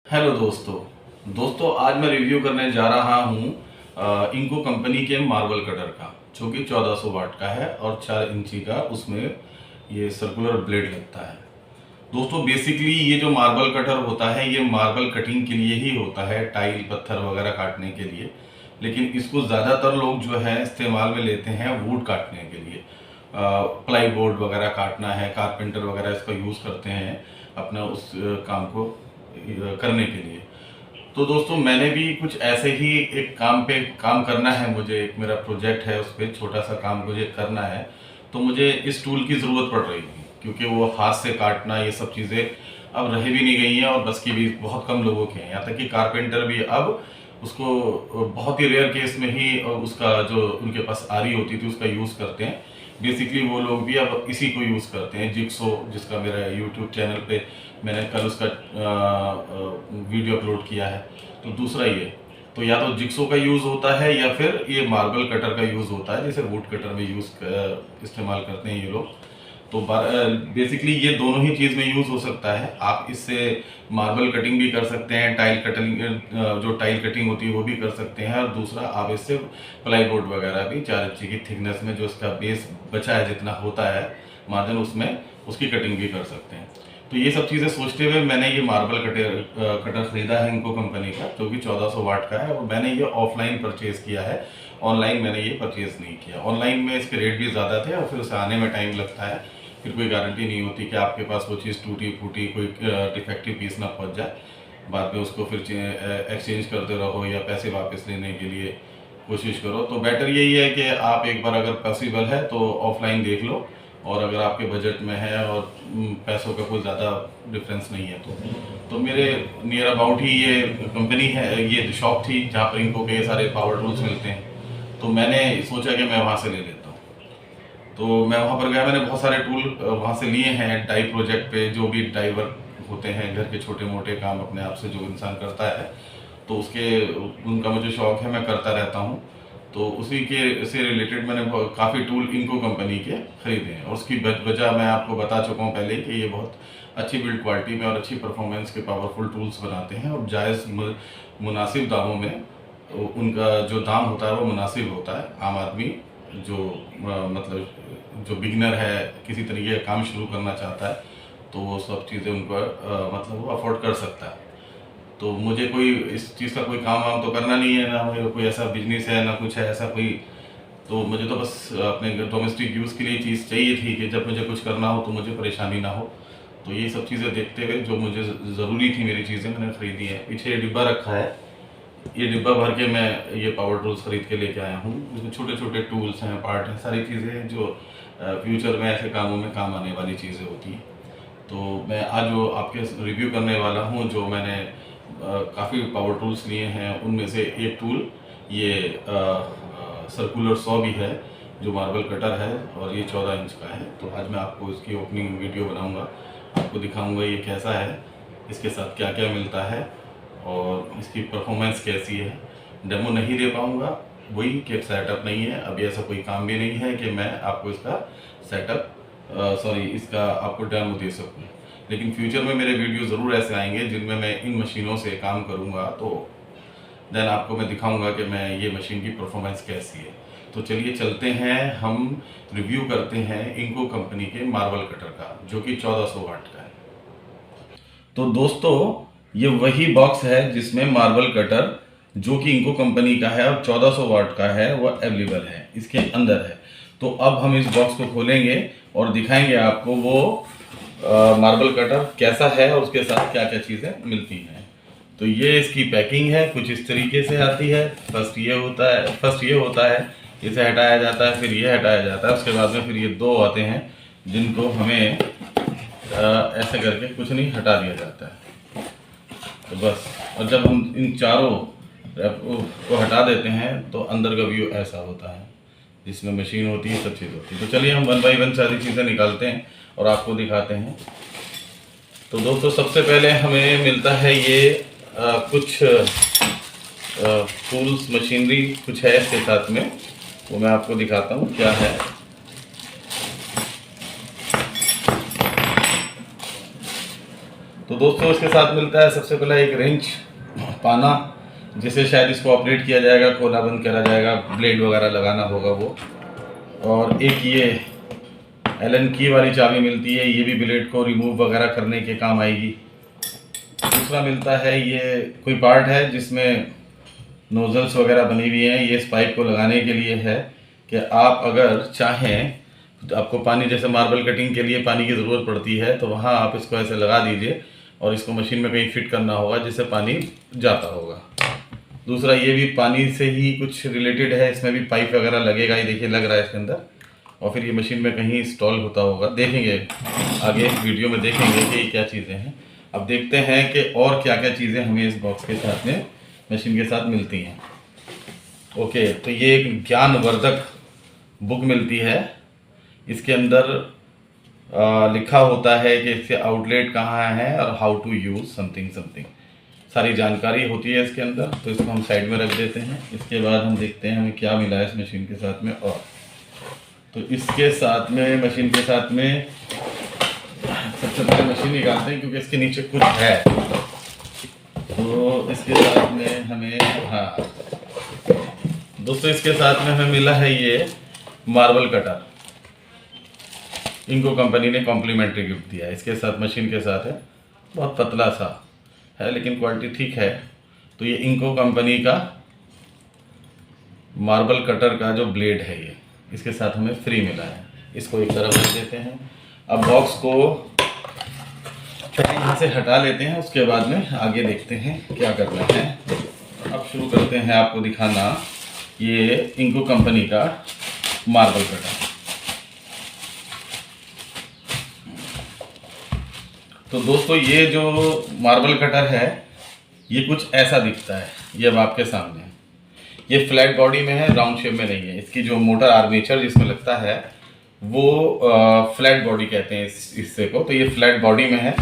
Hello दोस्तों आज मैं रिव्यू करने जा रहा हूँ इंको कंपनी के मार्बल कटर का, जो कि 1400 वाट का है और 4 इंची का उसमें ये सर्कुलर ब्लेड लगता है। दोस्तों बेसिकली ये जो मार्बल कटर होता है ये मार्बल कटिंग के लिए ही होता है, टाइल पत्थर वगैरह काटने के लिए। लेकिन इसको ज़्यादातर लोग जो है इस्तेमाल में लेते हैं वुड काटने के लिए, प्लाई बोर्ड वगैरह काटना है, कारपेंटर वगैरह इसका यूज़ करते हैं अपना उस काम को करने के लिए। तो दोस्तों मैंने भी कुछ ऐसे ही एक काम पे काम करना है, मुझे एक मेरा प्रोजेक्ट है, उस पर छोटा सा काम मुझे करना है। तो मुझे इस टूल की ज़रूरत पड़ रही थी क्योंकि वो हाथ से काटना ये सब चीज़ें अब रह भी नहीं गई हैं और बस की भी बहुत कम लोगों के हैं। यहाँ तक कि कारपेंटर भी अब उसको बहुत ही रेयर केस में ही उसका जो उनके पास आरी होती थी उसका यूज़ करते हैं। बेसिकली वो लोग भी अब इसी को यूज़ करते हैं, जिक्सो, जिसका मेरा यूट्यूब चैनल पे मैंने कल उसका वीडियो अपलोड किया है। तो दूसरा ये, तो या तो जिक्सो का यूज़ होता है या फिर ये मार्बल कटर का यूज़ होता है, जैसे वुड कटर में इस्तेमाल करते हैं ये लोग। तो बेसिकली ये दोनों ही चीज़ में यूज़ हो सकता है। आप इससे मार्बल कटिंग भी कर सकते हैं, टाइल कटिंग जो टाइल कटिंग होती है वो भी कर सकते हैं, और दूसरा आप इससे प्लाई बोर्ड वगैरह भी 4 इंची की थिकनेस में जो इसका बेस बचा है जितना होता है मार्जिन, उसमें उसकी कटिंग भी कर सकते हैं। तो ये सब चीज़ें सोचते हुए मैंने ये मार्बल कटर ख़रीदा है इनको कंपनी का, जो कि 1400 वाट का है, और मैंने ये ऑफलाइन परचेज़ किया है, ऑनलाइन मैंने ये परचेज़ नहीं किया। ऑनलाइन में इसके रेट भी ज़्यादा थे और फिर उसे आने में टाइम लगता है, फिर कोई गारंटी नहीं होती कि आपके पास वो चीज़ टूटी फूटी कोई डिफेक्टिव पीस ना पहुंच जाए, बाद में उसको फिर एक्सचेंज करते रहो या पैसे वापस लेने के लिए कोशिश करो। तो बेटर यही है कि आप एक बार अगर पॉसिबल है तो ऑफलाइन देख लो, और अगर आपके बजट में है और पैसों का कोई ज़्यादा डिफरेंस नहीं है तो मेरे नियर अबाउट ही ये कंपनी है, ये शॉप थी जहाँ पर इनको के सारे पावर टूल्स मिलते हैं। तो मैंने सोचा कि मैं वहाँ से ले लेता हूँ। तो मैं वहाँ पर गया, मैंने बहुत सारे टूल वहाँ से लिए हैं डाई प्रोजेक्ट पे, जो भी डाई वर्क होते हैं, घर के छोटे मोटे काम अपने आप से जो इंसान करता है, तो उनका मुझे शौक है, मैं करता रहता हूँ। तो उसी के से रिलेटेड मैंने काफ़ी टूल इनको कंपनी के ख़रीदे हैं, और उसकी वजह मैं आपको बता चुका हूँ पहले कि ये बहुत अच्छी बिल्ड क्वालिटी में और अच्छी परफॉर्मेंस के पावरफुल टूल्स बनाते हैं, और जायज़ मुनासिब दामों में उनका जो दाम होता है वो मुनासिब होता है। आम आदमी जो मतलब जो बिगिनर है, किसी तरीके का काम शुरू करना चाहता है, तो वो सब चीज़ें उनको मतलब वो अफोर्ड कर सकता है। तो मुझे कोई इस चीज़ का कोई काम वाम तो करना नहीं है, ना मेरा कोई ऐसा बिजनेस है, ना कुछ है ऐसा कोई। तो मुझे तो बस अपने डोमेस्टिक यूज़ के लिए चीज़ चाहिए थी कि जब मुझे कुछ करना हो तो मुझे परेशानी ना हो। तो ये सब चीज़ें देखते हुए जो मुझे ज़रूरी थी मेरी चीज़ें मैंने ख़रीदी हैं। पीछे डिब्बा रखा है, ये डिब्बा भर के मैं ये पावर टूल्स ख़रीद के लेके आया हूँ। इसमें छोटे छोटे टूल्स हैं, पार्ट हैं, सारी चीज़ें हैं जो फ्यूचर में ऐसे कामों में काम आने वाली चीज़ें होती हैं। तो मैं आज जो आपके रिव्यू करने वाला हूँ, जो मैंने काफ़ी पावर टूल्स लिए हैं, उनमें से एक टूल ये सर्कुलर सॉ भी है, जो मार्बल कटर है, और ये 14 इंच का है। तो आज मैं आपको इसकी ओपनिंग वीडियो बनाऊंगा, आपको दिखाऊंगा ये कैसा है, इसके साथ क्या क्या मिलता है और इसकी परफॉर्मेंस कैसी है। डेमो नहीं दे पाऊंगा, वही कि सेटअप नहीं है अभी, ऐसा कोई काम भी नहीं है कि मैं आपको इसका इसका आपको डेमो दे सकूं। लेकिन फ्यूचर में मेरे वीडियो ज़रूर ऐसे आएंगे जिनमें मैं इन मशीनों से काम करूंगा, तो देन आपको मैं दिखाऊंगा कि मैं ये मशीन की परफॉर्मेंस कैसी है। तो चलिए चलते हैं, हम रिव्यू करते हैं इनको कंपनी के मार्बल कटर का, जो कि 1400 वाट का है। तो दोस्तों ये वही बॉक्स है जिसमें मार्बल कटर, जो कि इनको कंपनी का है और 1400 वाट का है, वो अवेलेबल है, इसके अंदर है। तो अब हम इस बॉक्स को खोलेंगे और दिखाएंगे आपको वो मार्बल कटर कैसा है और उसके साथ क्या क्या चीज़ें मिलती हैं। तो ये इसकी पैकिंग है, कुछ इस तरीके से आती है। फर्स्ट ये होता है, इसे हटाया जाता है, फिर ये हटाया जाता है, उसके बाद में फिर ये दो आते हैं जिनको हमें ऐसे करके कुछ नहीं हटा दिया जाता है। तो बस, और जब हम इन चारों को हटा देते हैं तो अंदर का व्यू ऐसा होता है, जिसमें मशीन होती है, सब चीज़ होती है। तो चलिए हम 1 बाय 1 सारी चीज़ें निकालते हैं और आपको दिखाते हैं। तो दोस्तों सबसे पहले हमें मिलता है ये कुछ टूल्स, मशीनरी कुछ है इसके साथ में, वो मैं आपको दिखाता हूँ क्या है। तो दोस्तों इसके साथ मिलता है सबसे पहले एक रेंच पाना, जिसे शायद इसको ऑपरेट किया जाएगा, खोला बंद करा जाएगा, ब्लेड वगैरह लगाना होगा वो। और एक ये एलन की वाली चाबी मिलती है, ये भी ब्लेड को रिमूव वगैरह करने के काम आएगी। दूसरा मिलता है ये कोई पार्ट है जिसमें नोजल्स वगैरह बनी हुई हैं, ये इस पाइप को लगाने के लिए है कि आप अगर चाहें तो आपको पानी, जैसे मार्बल कटिंग के लिए पानी की ज़रूरत पड़ती है, तो वहाँ आप इसको ऐसे लगा दीजिए और इसको मशीन में कहीं फिट करना होगा जिससे पानी जाता होगा। दूसरा ये भी पानी से ही कुछ रिलेटेड है, इसमें भी पाइप वगैरह लगेगा, ये देखिए लग रहा है इसके अंदर, और फिर ये मशीन में कहीं इंस्टॉल होता होगा। देखेंगे आगे वीडियो में देखेंगे कि ये क्या चीज़ें हैं। अब देखते हैं कि और क्या क्या चीज़ें हमें इस बॉक्स के साथ में मशीन के साथ मिलती हैं। ओके, तो ये एक ज्ञानवर्धक बुक मिलती है। इसके अंदर लिखा होता है कि इसके आउटलेट कहाँ है और how to use something something, सारी जानकारी होती है इसके अंदर। तो इसको हम साइड में रख देते हैं। इसके बाद हम देखते हैं हमें क्या मिला है इस मशीन के साथ में। और तो इसके साथ में, मशीन के साथ में सबसे पहले मशीन निकालते हैं क्योंकि इसके नीचे कुछ है। तो इसके साथ में हमें, हाँ दोस्तों, इसके साथ में हमें मिला है ये मार्बल कटर। इनको कंपनी ने कॉम्प्लीमेंट्री गिफ्ट दिया है, इसके साथ मशीन के साथ है। बहुत पतला सा है लेकिन क्वालिटी ठीक है। तो ये इनको कंपनी का मार्बल कटर का जो ब्लेड है ये इसके साथ हमें फ्री मिला है। इसको एक तरफ रख देते हैं। अब बॉक्स को यहाँ से हटा लेते हैं, उसके बाद में आगे देखते हैं क्या करना है। अब शुरू करते हैं आपको दिखाना ये इनको कंपनी का मार्बल कटर। तो दोस्तों ये जो मार्बल कटर है ये कुछ ऐसा दिखता है, ये अब आपके सामने है। ये फ्लैट बॉडी में है, राउंड शेप में नहीं है। इसकी जो मोटर आर्मेचर जिसमें लगता है वो फ्लैट बॉडी कहते हैं इस हिस्से को। तो ये फ्लैट बॉडी में है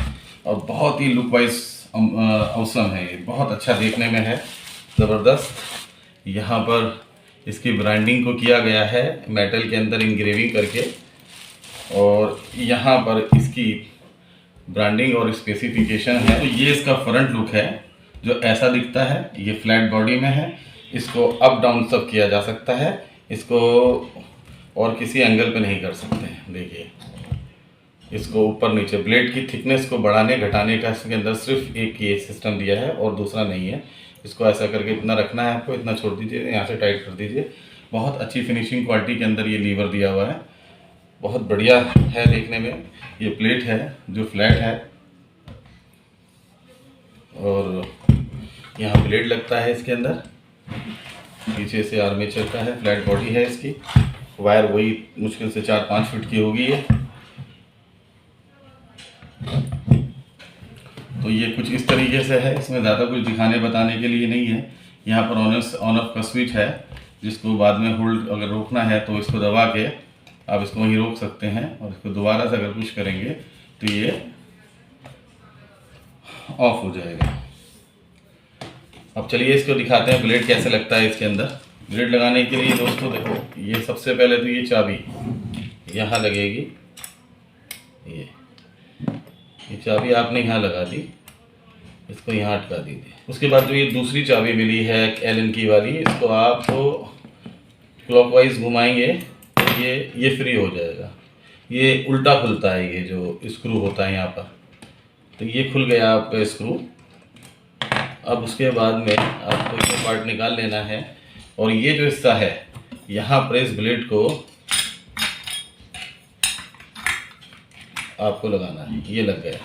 और बहुत ही लुक वाइज औसम है, ये बहुत अच्छा देखने में है, ज़बरदस्त। यहाँ पर इसकी ब्रांडिंग को किया गया है मेटल के अंदर इंग्रेविंग करके, और यहाँ पर इसकी ब्रांडिंग और स्पेसिफिकेशन है। तो ये इसका फ्रंट लुक है जो ऐसा दिखता है। ये फ्लैट बॉडी में है, इसको अप डाउन सब किया जा सकता है, इसको और किसी एंगल पे नहीं कर सकते हैं। देखिए इसको ऊपर नीचे, ब्लेड की थिकनेस को बढ़ाने घटाने का इसके अंदर सिर्फ एक ये सिस्टम दिया है और दूसरा नहीं है। इसको ऐसा करके इतना रखना है आपको, इतना छोड़ दीजिए, यहाँ से टाइट कर दीजिए। बहुत अच्छी फिनिशिंग क्वालिटी के अंदर ये लीवर दिया हुआ है, बहुत बढ़िया है देखने में। ये प्लेट है जो फ्लैट है और यहाँ ब्लेड लगता है इसके अंदर, पीछे से आर्मेचर का है, फ्लैट बॉडी है इसकी। वायर वही मुश्किल से 4-5 फीट की होगी ये। तो ये कुछ इस तरीके से है, इसमें ज़्यादा कुछ दिखाने बताने के लिए नहीं है। यहाँ पर ऑन ऑफ का स्विच है, जिसको बाद में होल्ड अगर रोकना है तो इसको दबा के आप इसको वहीं रोक सकते हैं, और इसको दोबारा से अगर पुश करेंगे तो ये ऑफ हो जाएगा। अब चलिए इसको दिखाते हैं ब्लेड कैसे लगता है इसके अंदर। ब्लेड लगाने के लिए दोस्तों देखो, ये सबसे पहले तो ये चाबी यहाँ लगेगी, ये चाबी आपने यहाँ लगा दी, इसको यहाँ अटका दीजिए। उसके बाद जो ये दूसरी चाबी मिली है एलन की वाली, इसको आप क्लॉकवाइज घुमाएंगे तो ये फ्री हो जाएगा। ये उल्टा खुलता है, ये जो स्क्रू होता है यहाँ पर, तो ये खुल गया आपका स्क्रू। अब उसके बाद में आपको ये पार्ट निकाल लेना है, और ये जो हिस्सा है यहाँ पर इस ब्लेड को आपको लगाना है। ये लग गया।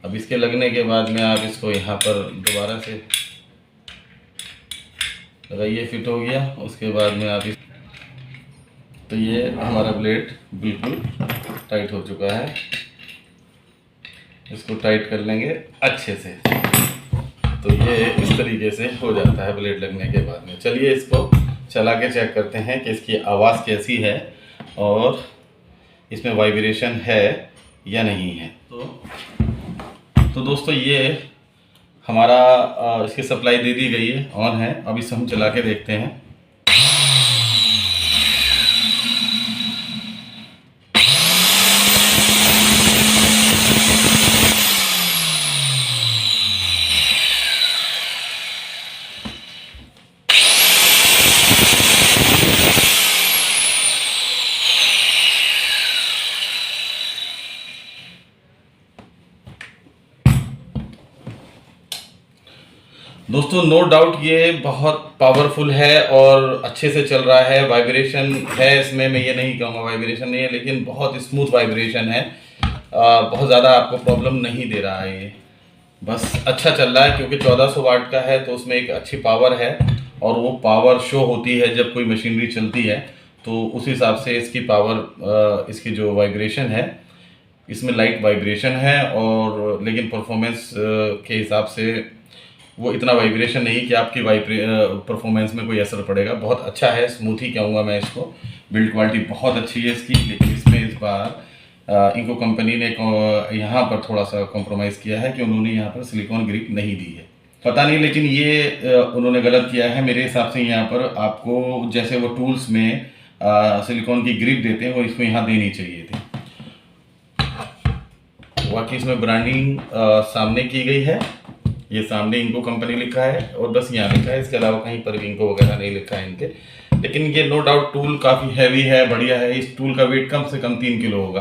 अब इसके लगने के बाद में आप इसको यहाँ पर दोबारा से लगाइए, फिट हो गया। उसके बाद में आप तो ये हमारा ब्लेड बिल्कुल टाइट हो चुका है। इसको टाइट कर लेंगे अच्छे से, तो ये इस तरीके से हो जाता है ब्लेड लगने के बाद में। चलिए इसको चला के चेक करते हैं कि इसकी आवाज़ कैसी है और इसमें वाइब्रेशन है या नहीं है। तो दोस्तों ये हमारा इसकी सप्लाई दे दी गई है, ऑन है। अब इसे हम चला के देखते हैं। दोस्तों नो डाउट ये बहुत पावरफुल है और अच्छे से चल रहा है। वाइब्रेशन है इसमें, मैं ये नहीं कहूँगा वाइब्रेशन नहीं है, लेकिन बहुत स्मूथ वाइब्रेशन है। बहुत ज़्यादा आपको प्रॉब्लम नहीं दे रहा है ये, बस अच्छा चल रहा है क्योंकि 1400 वाट का है तो उसमें एक अच्छी पावर है और वो पावर शो होती है जब कोई मशीनरी चलती है, तो उस हिसाब से इसकी पावर, इसकी जो वाइब्रेशन है, इसमें लाइट वाइब्रेशन है और लेकिन परफॉर्मेंस के हिसाब से वो इतना वाइब्रेशन नहीं कि आपकी परफॉर्मेंस में कोई असर पड़ेगा। बहुत अच्छा है, स्मूथ ही कहूँगा मैं इसको। बिल्ड क्वालिटी बहुत अच्छी है इसकी, लेकिन इसमें इस बार इनको कंपनी ने यहाँ पर थोड़ा सा कॉम्प्रोमाइज़ किया है कि उन्होंने यहाँ पर सिलिकॉन ग्रिप नहीं दी है। पता नहीं, लेकिन ये उन्होंने गलत किया है मेरे हिसाब से। यहाँ पर आपको जैसे वो टूल्स में सिलिकॉन की ग्रिप देते हैं, वो इसको यहाँ देनी चाहिए थी। बाकी इसमें ब्रांडिंग सामने की गई है, ये सामने इनको कंपनी लिखा है और बस यहाँ लिखा है, इसके अलावा कहीं पर भी इनको वगैरह नहीं लिखा है इनके। लेकिन ये नो डाउट टूल काफ़ी हैवी है, बढ़िया है। इस टूल का वेट कम से कम 3 किलो होगा,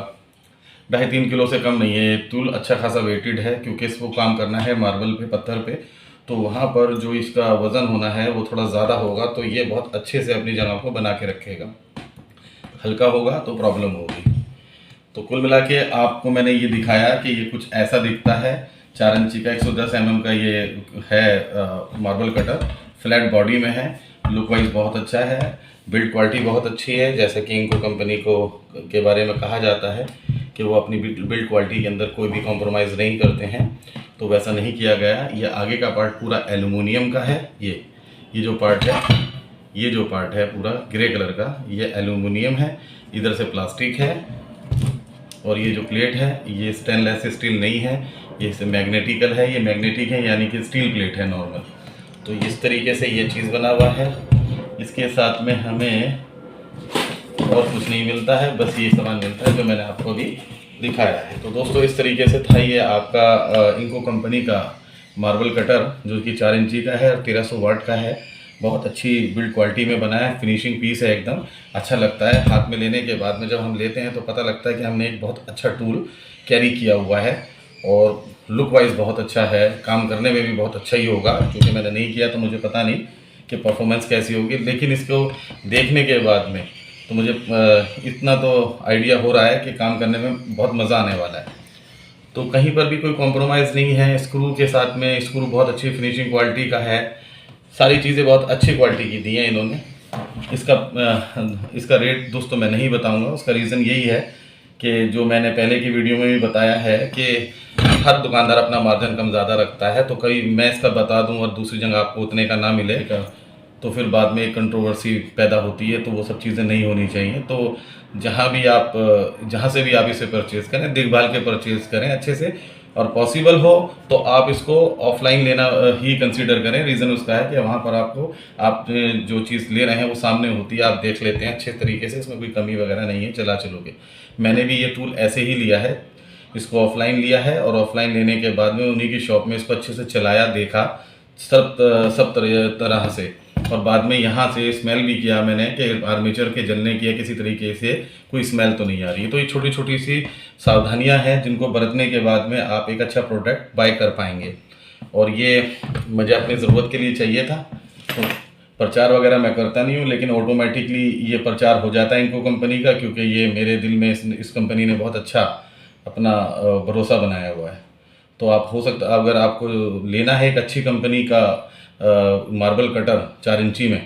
2.5-3 किलो से कम नहीं है। ये टूल अच्छा खासा वेटेड है क्योंकि इसको काम करना है मार्बल पे, पत्थर पे, तो वहाँ पर जो इसका वज़न होना है वो थोड़ा ज़्यादा होगा, तो ये बहुत अच्छे से अपनी जगह को बना के रखेगा। हल्का होगा तो प्रॉब्लम होगी। तो कुल मिला के आपको मैंने ये दिखाया कि ये कुछ ऐसा दिखता है। 4 इंची का 110 mm का ये है मार्बल कटर, फ्लैट बॉडी में है, लुक वाइज बहुत अच्छा है, बिल्ड क्वालिटी बहुत अच्छी है। जैसे कि इनको कंपनी को के बारे में कहा जाता है कि वो अपनी बिल्ड क्वालिटी के अंदर कोई भी कॉम्प्रोमाइज़ नहीं करते हैं, तो वैसा नहीं किया गया। ये आगे का पार्ट पूरा एल्युमिनियम का है। ये जो पार्ट है, ये जो पार्ट है पूरा ग्रे कलर का, ये एल्युमिनियम है। इधर से प्लास्टिक है और ये जो प्लेट है ये स्टेनलेस स्टील नहीं है, ये मैग्नेटिकल है। ये मैग्नेटिक है यानी कि स्टील प्लेट है नॉर्मल। तो इस तरीके से ये चीज़ बना हुआ है। इसके साथ में हमें और कुछ नहीं मिलता है, बस ये सामान मिलता है जो मैंने आपको अभी दिखाया है। तो दोस्तों इस तरीके से था ये आपका इनको कंपनी का मार्बल कटर, जो कि 4 इंची का है और 1300 वाट का है। बहुत अच्छी बिल्ड क्वालिटी में बना है, फिनिशिंग पीस है, एकदम अच्छा लगता है। हाथ में लेने के बाद में जब हम लेते हैं तो पता लगता है कि हमने एक बहुत अच्छा टूल कैरी किया हुआ है और लुक वाइज बहुत अच्छा है। काम करने में भी बहुत अच्छा ही होगा, क्योंकि मैंने नहीं किया तो मुझे पता नहीं कि परफॉर्मेंस कैसी होगी, लेकिन इसको देखने के बाद में तो मुझे इतना तो आइडिया हो रहा है कि काम करने में बहुत मज़ा आने वाला है। तो कहीं पर भी कोई कॉम्प्रोमाइज़ नहीं है। स्क्रू के साथ में, स्क्रू बहुत अच्छी फिनिशिंग क्वालिटी का है, सारी चीज़ें बहुत अच्छी क्वालिटी की दी हैं इन्होंने। इसका रेट दोस्तों मैं नहीं बताऊंगा। उसका रीज़न यही है कि जो मैंने पहले की वीडियो में भी बताया है कि हर दुकानदार अपना मार्जिन कम ज़्यादा रखता है, तो कहीं मैं इसका बता दूं और दूसरी जगह आपको उतने का ना मिले तो फिर बाद में एक कंट्रोवर्सी पैदा होती है। तो वो सब चीज़ें नहीं होनी चाहिए। तो जहाँ से भी आप इसे परचेज़ करें, देखभाल के परचेज़ करें अच्छे से, और पॉसिबल हो तो आप इसको ऑफलाइन लेना ही कंसीडर करें। रीज़न उसका है कि वहाँ पर आपको आप जो चीज़ ले रहे हैं वो सामने होती है, आप देख लेते हैं अच्छे तरीके से, इसमें कोई कमी वगैरह नहीं है, चला चलोगे। मैंने भी ये टूल ऐसे ही लिया है, इसको ऑफलाइन लिया है और ऑफलाइन लेने के बाद में उन्हीं की शॉप में इसको अच्छे से चलाया, देखा सब तरह से, और बाद में यहाँ से स्मेल भी किया मैंने कि आर्मेचर के जलने की या किसी तरीके से कोई स्मेल तो नहीं आ रही है। तो ये छोटी छोटी सी सावधानियां हैं जिनको बरतने के बाद में आप एक अच्छा प्रोडक्ट बाय कर पाएंगे। और ये मुझे अपनी ज़रूरत के लिए चाहिए था, तो प्रचार वगैरह मैं करता नहीं हूँ, लेकिन ऑटोमेटिकली ये प्रचार हो जाता है इनको कंपनी का, क्योंकि ये मेरे दिल में इस कंपनी ने बहुत अच्छा अपना भरोसा बनाया हुआ है। तो आप हो सकता, अगर आपको लेना है एक अच्छी कंपनी का मार्बल कटर 4 इंची में,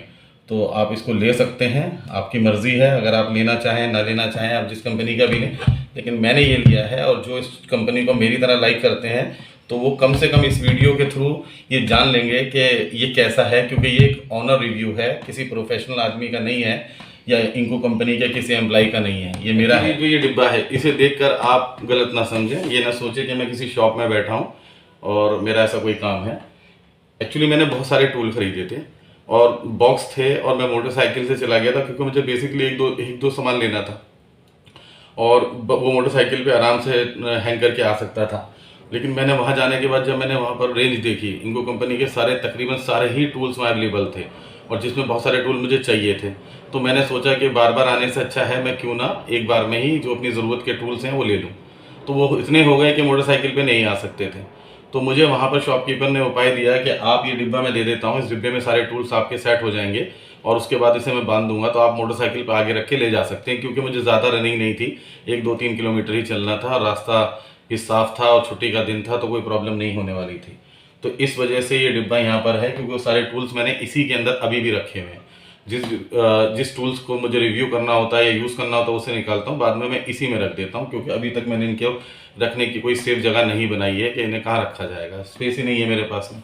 तो आप इसको ले सकते हैं, आपकी मर्ज़ी है। अगर आप लेना चाहें ना लेना चाहें, आप जिस कंपनी का भी लें, लेकिन मैंने ये लिया है। और जो इस कंपनी को मेरी तरह लाइक करते हैं तो वो कम से कम इस वीडियो के थ्रू ये जान लेंगे कि ये कैसा है, क्योंकि ये एक ऑनर रिव्यू है, किसी प्रोफेशनल आदमी का नहीं है या इनको कंपनी के किसी एम्प्लॉय का नहीं है, ये मेरा है। जो ये डिब्बा है इसे देखकर आप गलत ना समझें, ये ना सोचें कि मैं किसी शॉप में बैठा हूँ और मेरा ऐसा कोई काम है। एक्चुअली मैंने बहुत सारे टूल खरीदे थे और बॉक्स थे, और मैं मोटरसाइकिल से चला गया था क्योंकि मुझे बेसिकली एक दो सामान लेना था, और वो मोटरसाइकिल पे आराम से हैंग करके आ सकता था। लेकिन मैंने वहाँ जाने के बाद जब मैंने वहाँ पर रेंज देखी, इनको कंपनी के तकरीबन सारे ही टूल्स वहाँ अवेलेबल थे, और जिसमें बहुत सारे टूल मुझे चाहिए थे। तो मैंने सोचा कि बार बार आने से अच्छा है मैं क्यों ना एक बार में ही जो अपनी ज़रूरत के टूल्स हैं वो ले लूँ। तो वो इतने हो गए कि मोटरसाइकिल पे नहीं आ सकते थे। तो मुझे वहाँ पर शॉपकीपर ने उपाय दिया कि आप ये डिब्बा मैं दे देता हूँ, इस डिब्बे में सारे टूल्स आपके सेट हो जाएंगे और उसके बाद इसे मैं बांध दूंगा, तो आप मोटरसाइकिल पर आगे रख के ले जा सकते हैं। क्योंकि मुझे ज़्यादा रनिंग नहीं थी, 1-2-3 किलोमीटर ही चलना था, रास्ता भी साफ था और छुट्टी का दिन था, तो कोई प्रॉब्लम नहीं होने वाली थी। तो इस वजह से ये डिब्बा यहाँ पर है, क्योंकि वो सारे टूल्स मैंने इसी के अंदर अभी भी रखे हुए हैं। जिस टूल्स को मुझे रिव्यू करना होता है या यूज़ करना होता है उसे निकालता हूँ, बाद में मैं इसी में रख देता हूँ, क्योंकि अभी तक मैंने इनके रखने की कोई सेफ जगह नहीं बनाई है कि इन्हें कहाँ रखा जाएगा, स्पेस ही नहीं है मेरे पास में।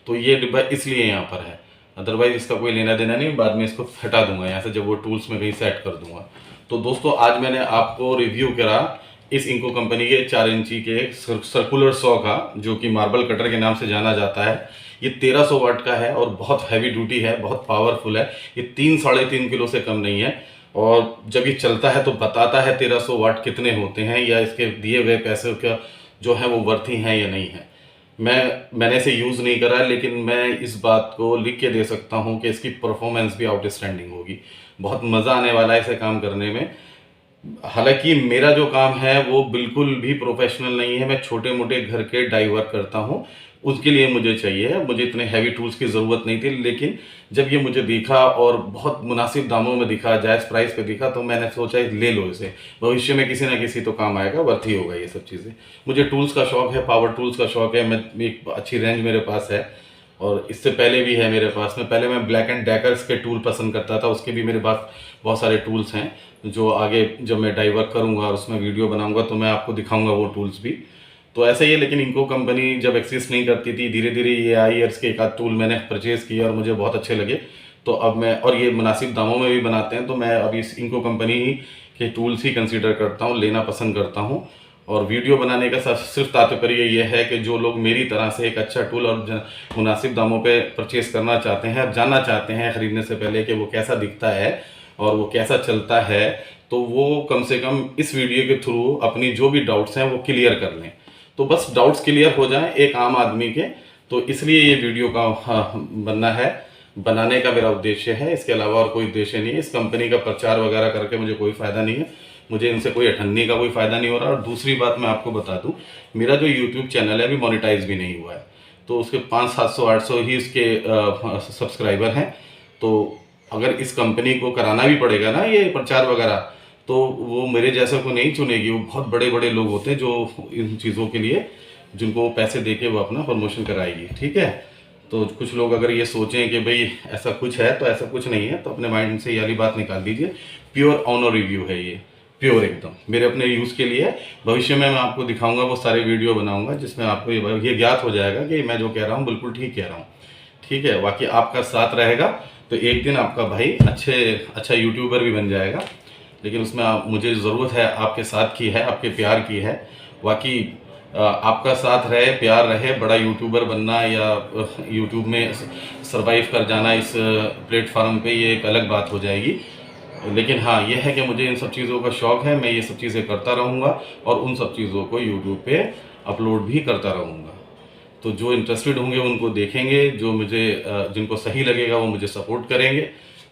तो ये डिब्बा इसलिए यहाँ पर है, अदरवाइज इसका कोई लेना देना नहीं। बाद में इसको हटा दूंगा यहाँ से, जब वो टूल्स में कहीं सेट कर दूंगा। तो दोस्तों आज मैंने आपको रिव्यू करा इस इंको कंपनी के 4 इंची के सर्कुलर सॉ का, जो कि मार्बल कटर के नाम से जाना जाता है। ये 1300 वाट का है और बहुत हैवी ड्यूटी है, बहुत पावरफुल है। ये 3-3.5 किलो से कम नहीं है, और जब ये चलता है तो बताता है 1300 वाट कितने होते हैं, या इसके दिए गए पैसे का जो है वो वर्थी हैं या नहीं है। मैंने इसे यूज़ नहीं करा, लेकिन मैं इस बात को लिख के दे सकता हूँ कि इसकी परफॉर्मेंस भी आउटस्टैंडिंग होगी। बहुत मज़ा आने वाला है इसे काम करने में। हालांकि मेरा जो काम है वो बिल्कुल भी प्रोफेशनल नहीं है, मैं छोटे मोटे घर के डाइवर्क करता हूँ, उसके लिए मुझे चाहिए। मुझे इतने हैवी टूल्स की ज़रूरत नहीं थी, लेकिन जब ये मुझे दिखा और बहुत मुनासिब दामों में दिखा, जायज़ प्राइस पे दिखा, तो मैंने सोचा ले लो इसे, भविष्य में किसी ना किसी तो काम आएगा, वर्थ ही होगा ये सब चीज़ें। मुझे टूल्स का शौक़ है, पावर टूल्स का शौक़ है, मैं एक अच्छी रेंज मेरे पास है, और इससे पहले भी है मेरे पास में। पहले मैं ब्लैक एंड डेकर्स के टूल पसंद करता था, उसके भी मेरे पास बहुत सारे टूल्स हैं, जो आगे जब मैं डाइवर्क करूँगा और उसमें वीडियो बनाऊँगा तो मैं आपको दिखाऊँगा वो टूल्स भी। तो ऐसा ही है, लेकिन इनको कंपनी जब एक्सिस्ट नहीं करती थी, धीरे धीरे ये आईयर्स के एक आध टूल मैंने परचेज़ किए और मुझे बहुत अच्छे लगे। तो अब मैं, और ये मुनासिब दामों में भी बनाते हैं, तो मैं अभी इनको कंपनी ही के टूल्स ही कंसीडर करता हूँ, लेना पसंद करता हूँ। और वीडियो बनाने का सिर्फ तात्पर्य ये है कि जो लोग मेरी तरह से एक अच्छा टूल और मुनासिब दामों पे परचेज़ करना चाहते हैं और जानना चाहते हैं ख़रीदने से पहले कि वो कैसा दिखता है और वो कैसा चलता है, तो वो कम से कम इस वीडियो के थ्रू अपनी जो भी डाउट्स हैं वो क्लियर कर लें। तो बस डाउट्स क्लियर हो जाएं एक आम आदमी के, तो इसलिए ये वीडियो का बनाने का मेरा उद्देश्य है। इसके अलावा और कोई उद्देश्य नहीं है। इस कंपनी का प्रचार वगैरह करके मुझे कोई फ़ायदा नहीं है, मुझे इनसे कोई अठन्नी का कोई फ़ायदा नहीं हो रहा। और दूसरी बात मैं आपको बता दूं, मेरा जो यूट्यूब चैनल है अभी मोनेटाइज भी नहीं हुआ है, तो उसके 500-700-800 ही इसके सब्सक्राइबर हैं। तो अगर इस कंपनी को कराना भी पड़ेगा ना ये प्रचार वगैरह, तो वो मेरे जैसे को नहीं चुनेगी। वो बहुत बड़े बड़े लोग होते हैं जो इन चीज़ों के लिए, जिनको वो पैसे दे के वो अपना प्रमोशन कराएगी, ठीक है। तो कुछ लोग अगर ये सोचें कि भाई ऐसा कुछ है, तो ऐसा कुछ नहीं है, तो अपने माइंड से ये वाली बात निकाल दीजिए। प्योर ऑनर रिव्यू है ये, प्योर एकदम मेरे अपने यूज़ के लिए है। भविष्य में मैं आपको दिखाऊंगा, वो सारे वीडियो बनाऊंगा जिसमें आपको ये ज्ञात हो जाएगा कि मैं जो कह रहा हूँ बिल्कुल ठीक कह रहा हूँ, ठीक है। बाकी आपका साथ रहेगा तो एक दिन आपका भाई अच्छा यूट्यूबर भी बन जाएगा, लेकिन उसमें मुझे ज़रूरत है आपके साथ की है, आपके प्यार की है। बाकी आपका साथ रहे, प्यार रहे, बड़ा यूट्यूबर बनना या यूट्यूब में सरवाइव कर जाना इस प्लेटफॉर्म पे, ये एक अलग बात हो जाएगी। लेकिन हाँ, ये है कि मुझे इन सब चीज़ों का शौक़ है, मैं ये सब चीज़ें करता रहूँगा और उन सब चीज़ों को यूट्यूब पे अपलोड भी करता रहूँगा। तो जो इंटरेस्टेड होंगे उनको देखेंगे, जो मुझे जिनको सही लगेगा वो मुझे सपोर्ट करेंगे।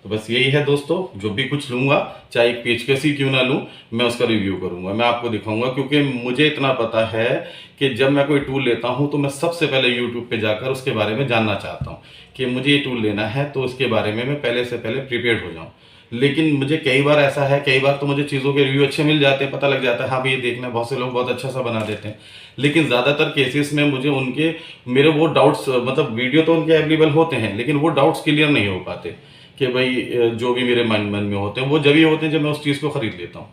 तो बस यही है दोस्तों, जो भी कुछ लूँगा, चाहे एक पेचकस ही क्यों ना लूँ, मैं उसका रिव्यू करूँगा, मैं आपको दिखाऊँगा। क्योंकि मुझे इतना पता है कि जब मैं कोई टूल लेता हूँ तो मैं सबसे पहले यूट्यूब पे जाकर उसके बारे में जानना चाहता हूँ कि मुझे ये टूल लेना है, तो उसके बारे में मैं पहले से पहले प्रिपेयर्ड हो जाऊँ। लेकिन मुझे कई बार ऐसा है, कई बार तो मुझे चीज़ों के रिव्यू अच्छे मिल जाते हैं, पता लग जाता है हाँ भाई ये देखना, बहुत से लोग बहुत अच्छा सा बना देते हैं। लेकिन ज़्यादातर केसेस में मुझे मेरे वो डाउट्स, मतलब वीडियो तो उनके अवेलेबल होते हैं, लेकिन वो डाउट्स क्लियर नहीं हो पाते कि भाई जो भी मेरे मन में होते हैं वो जब ही होते हैं जब मैं उस चीज़ को ख़रीद लेता हूँ।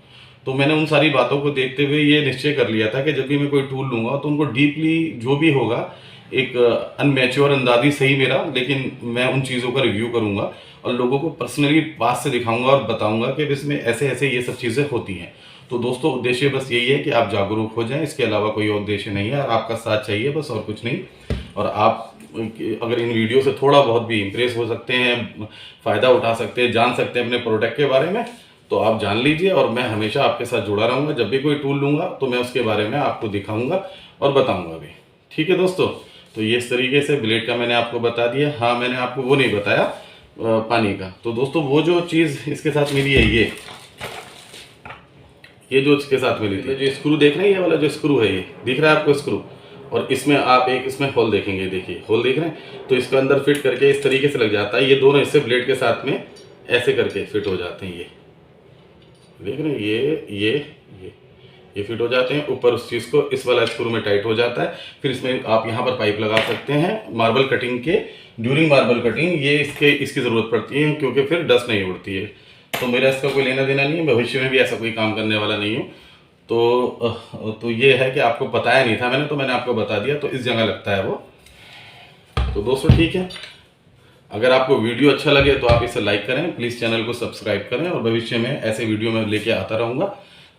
तो मैंने उन सारी बातों को देखते हुए ये निश्चय कर लिया था कि जब भी मैं कोई टूल लूँगा तो उनको डीपली, जो भी होगा, एक अनमेच्योर अंदाज़ी सही मेरा, लेकिन मैं उन चीज़ों का रिव्यू करूँगा और लोगों को पर्सनली पास से दिखाऊंगा और बताऊंगा कि इसमें ऐसे ऐसे ये सब चीज़ें होती हैं। तो दोस्तों उद्देश्य बस यही है कि आप जागरूक हो जाएं, इसके अलावा कोई उद्देश्य नहीं है। और आपका साथ चाहिए बस, और कुछ नहीं। और आप अगर इन वीडियो से थोड़ा बहुत भी इम्प्रेस हो सकते हैं, फ़ायदा उठा सकते हैं, जान सकते हैं अपने प्रोडक्ट के बारे में, तो आप जान लीजिए। और मैं हमेशा आपके साथ जुड़ा रहूँगा, जब भी कोई टूल लूँगा तो मैं उसके बारे में आपको दिखाऊँगा और बताऊँगा भी, ठीक है दोस्तों। तो ये इस तरीके से ब्लेड का मैंने आपको बता दिया। हाँ, मैंने आपको वो नहीं बताया पानी का। तो दोस्तों वो जो चीज़ इसके साथ मिली है, ये जो इसके साथ मिली थी, जो स्क्रू देख रहे हैं, ये वाला जो स्क्रू है, ये दिख रहा है आपको स्क्रू, और इसमें आप एक इसमें होल देखेंगे, देखिए होल देख रहे हैं, तो इसको अंदर फिट करके इस तरीके से लग जाता है। ये दोनों हिस्से ब्लेड के साथ में ऐसे करके फिट हो जाते हैं। ये देख रहे हैं, ये फिट हो जाते हैं। ऊपर उस चीज़ को इस वाला स्क्रू में टाइट हो जाता है। फिर इसमें आप यहाँ पर पाइप लगा सकते हैं मार्बल कटिंग के। ड्यूरिंग मार्बल कटिंग ये इसकी ज़रूरत पड़ती है, क्योंकि फिर डस्ट नहीं उड़ती है। तो मेरा इसका कोई लेना देना नहीं है, भविष्य में भी ऐसा कोई काम करने वाला नहीं हूँ। तो ये है कि आपको बताया नहीं था मैंने, तो मैंने आपको बता दिया, तो इस जगह लगता है वो। तो दोस्तों ठीक है, अगर आपको वीडियो अच्छा लगे तो आप इसे लाइक करें, प्लीज़ चैनल को सब्सक्राइब करें, और भविष्य में ऐसे वीडियो मैं लेके आता रहूँगा,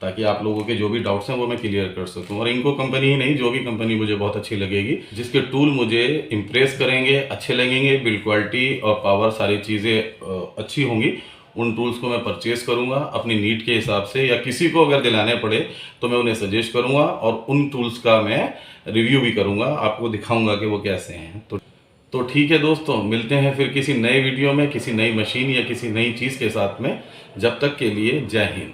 ताकि आप लोगों के जो भी डाउट्स हैं वो मैं क्लियर कर सकूँ। और इनको कंपनी ही नहीं, जो भी कंपनी मुझे बहुत अच्छी लगेगी, जिसके टूल मुझे इम्प्रेस करेंगे, अच्छे लगेंगे, बिल्ड क्वालिटी और पावर सारी चीज़ें अच्छी होंगी, उन टूल्स को मैं परचेज करूंगा अपनी नीड के हिसाब से, या किसी को अगर दिलाने पड़े तो मैं उन्हें सजेस्ट करूंगा, और उन टूल्स का मैं रिव्यू भी करूंगा, आपको दिखाऊंगा कि वो कैसे हैं। तो ठीक है दोस्तों, मिलते हैं फिर किसी नए वीडियो में, किसी नई मशीन या किसी नई चीज़ के साथ में। जब तक के लिए जय हिंद।